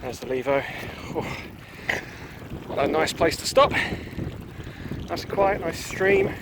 There's the Levo. Oh, what a nice place to stop. Nice and quiet, nice stream.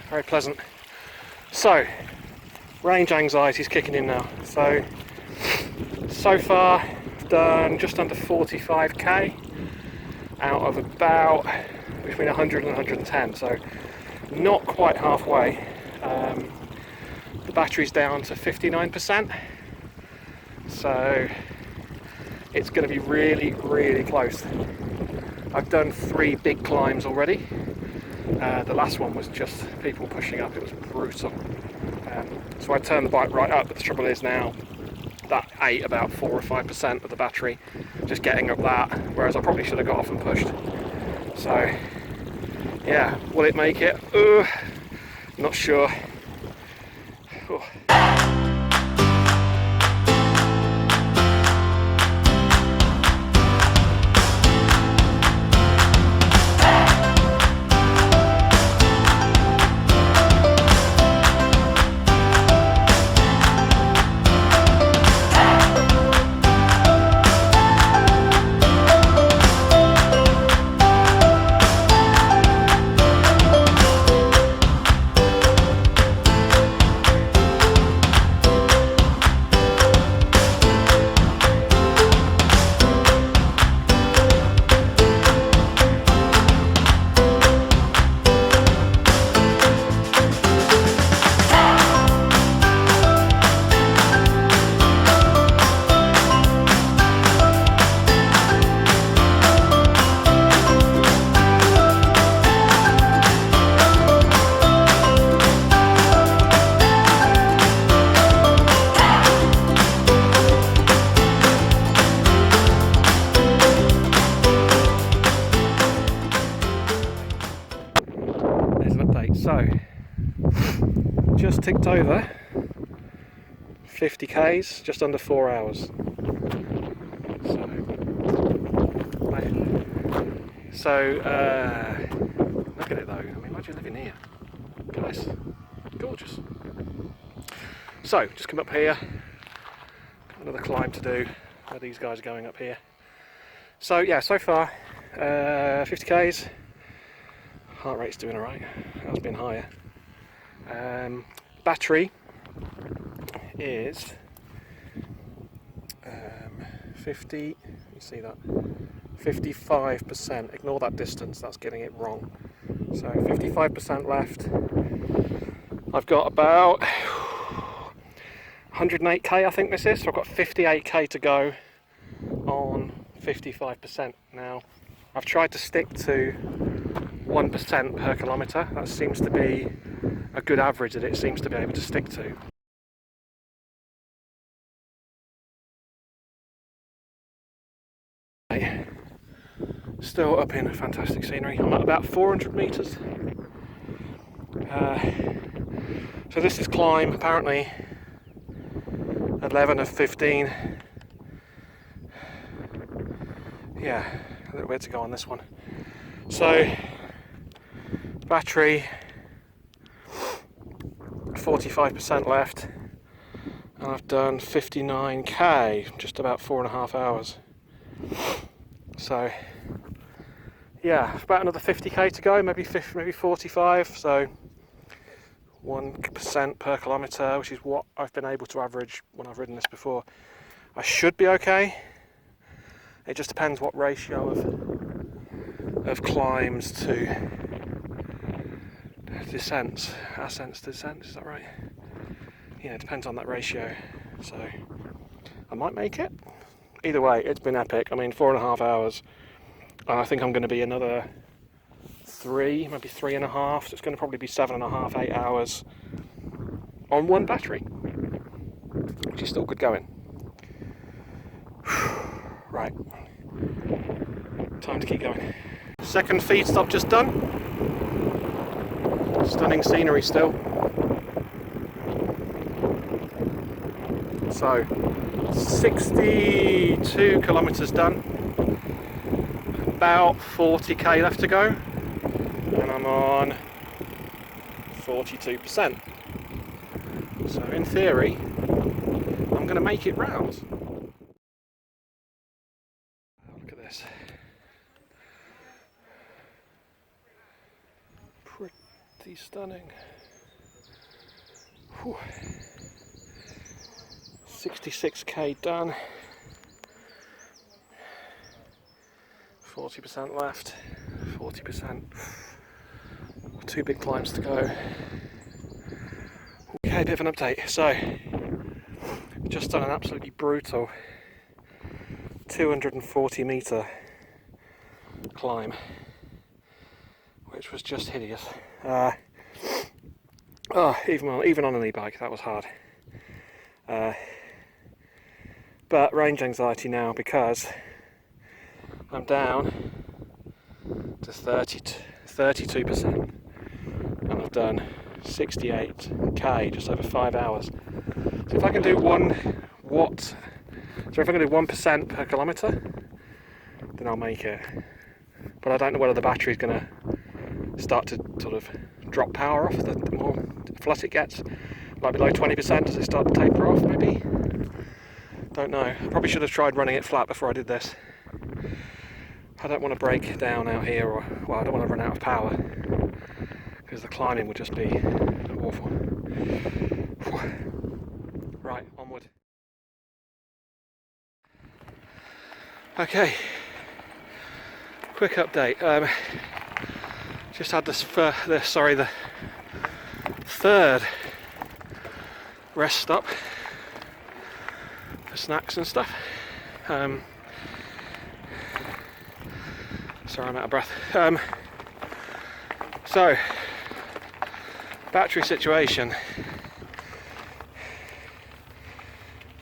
Very pleasant. So, range anxiety is kicking in now. So far, I've done just under 45k out of about between 100 and 110. So, not quite halfway. The battery's down to 59%. So, it's going to be really, really close. I've done 3 big climbs already. The last one was just people pushing up, it was brutal. So I turned the bike right up, but the trouble is now that ate about 4 or 5% of the battery, just getting up that, whereas I probably should have got off and pushed. So yeah, will it make it? Not sure. Oh. So, just ticked over 50 k's, just under 4 hours. So look at it though. I mean, imagine living here, guys. Gorgeous. So, just come up here. Got another climb to do. Where these guys are going up here. So yeah, so far 50 k's. Heart rate's doing alright, has been higher. Battery is 50, you see that, 55%, ignore that distance, that's getting it wrong. So 55% left. I've got about 108k I think this is, so I've got 58k to go on 55%. Now, I've tried to stick to 1% per kilometre. That seems to be a good average that it seems to be able to stick to. Still up in fantastic scenery. I'm at about 400 metres. So this is climb apparently 11 of 15. Yeah, a little bit to go on this one. So battery 45% left, and I've done 59k, just about 4.5 hours. So yeah, about another 50k to go, maybe 45. So 1% per kilometre, which is what I've been able to average when I've ridden this before. I should be okay. It just depends what ratio of climbs to descents, ascents to descents, is that right? Yeah, it depends on that ratio. So I might make it. Either way, it's been epic. I mean, 4.5 hours, and I think I'm going to be another 3, maybe 3.5. So it's going to probably be 7.5, 8 hours on one battery, which is still good going. Right, time to keep going. Second feed stop just done. Stunning scenery still. So 62 kilometres done, about 40k left to go, and I'm on 42%. So in theory, I'm I'm going to make it round. Oh, look at this. Pretty stunning. Whew. 66k done. 40% left. 40%. 2 big climbs to go. Okay, bit of an update. So, just done an absolutely brutal 240 metre climb, which was just hideous. Even on an e-bike, that was hard. But range anxiety now, because I'm down to 32%, and I've done 68k, just over 5 hours. So if I can do 1% per kilometre, then I'll make it. But I don't know whether the battery's going to start to sort of drop power off the more flat it gets. Like below 20%, does it start to taper off maybe? Don't know. I probably should have tried running it flat before I did this. I don't want to break down out here, or well, I don't want to run out of power, because the climbing would just be awful. Right, onward. Okay, quick update. Just had the third rest stop for snacks and stuff. Sorry, I'm out of breath. So, battery situation.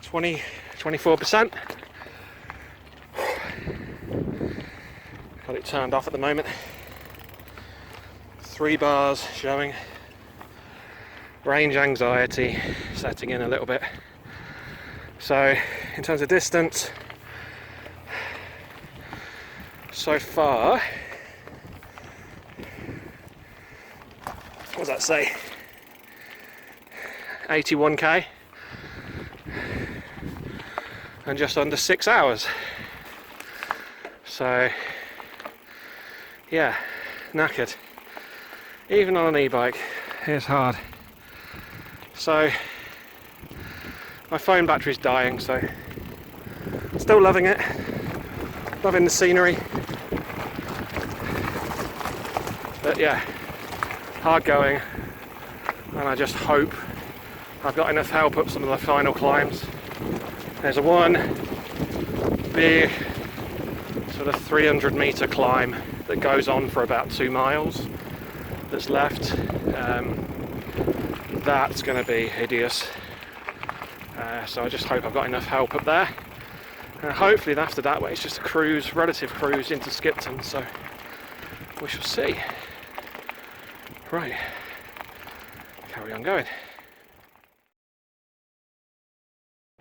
24%. Got it turned off at the moment. 3 bars showing. Range anxiety setting in a little bit. So, in terms of distance, so far, what does that say? 81k, and just under 6 hours. So, yeah, knackered. Even on an e-bike, it's hard. So, my phone battery's dying, so still loving it, loving the scenery. But yeah, hard going, and I just hope I've got enough help up some of the final climbs. There's one big sort of 300 metre climb that goes on for about 2 miles that's left. That's going to be hideous. So I just hope I've got enough help up there. And hopefully after that way it's just a cruise, relative cruise into Skipton, so we shall see. Right, carry on going.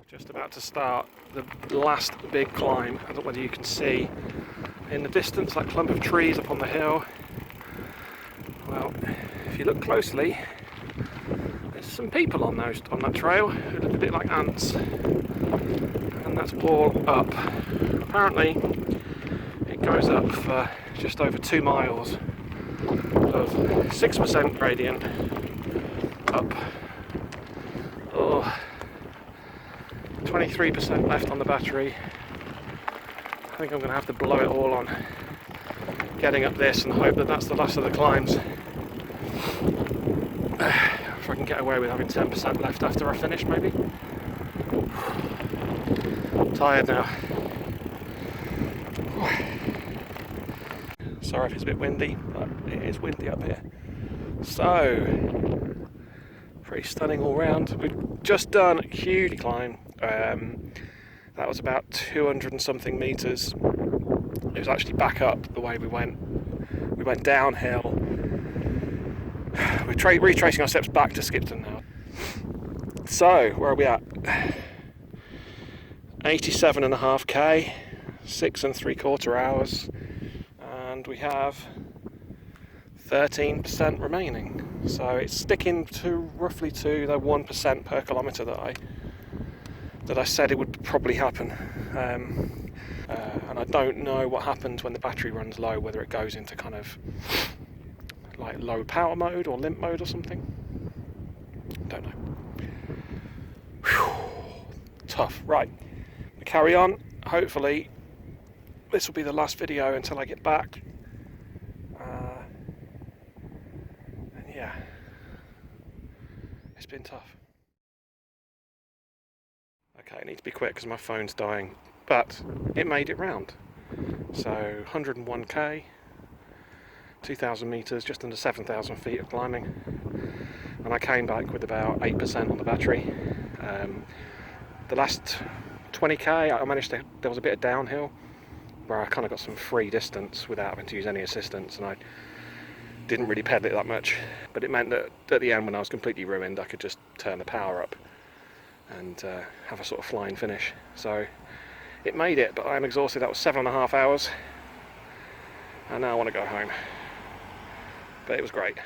Just about to start the last big climb. I don't know whether you can see in the distance that clump of trees up on the hill. Well, if you look closely, there's some people on that trail who look a bit like ants, and that's all up. Apparently it goes up for just over 2 miles of 6% gradient up. Oh, 23% left on the battery. I think I'm going to have to blow it all on getting up this and hope that that's the last of the climbs. If I can get away with having 10% left after I finish, maybe. I'm tired now. Sorry if it's a bit windy, but it is windy up here. So, pretty stunning all round. We've just done a huge climb. That was about 200 and something metres. It was actually back up the way we went. We went downhill. We're retracing our steps back to Skipton now. So, where are we at? 87.5k, 6 3/4 hours, and we have 13% remaining. So it's sticking to roughly to the 1% per kilometre that that I said it would probably happen. And I don't know what happens when the battery runs low, whether it goes into kind of like low power mode or limp mode or something. Don't know. Whew. Tough. Right, carry on. Hopefully this will be the last video until I get back. And yeah, it's been tough. Okay, I need to be quick because my phone's dying, but it made it round. So 101k, 2,000 meters, just under 7,000 feet of climbing, and I came back with about 8% on the battery. The last 20k I managed to, there was a bit of downhill where I kind of got some free distance without having to use any assistance, and I didn't really pedal it that much, but it meant that at the end, when I was completely ruined, I could just turn the power up and have a sort of flying finish. So it made it, but I'm exhausted. That was 7.5 hours, and now I want to go home, but it was great.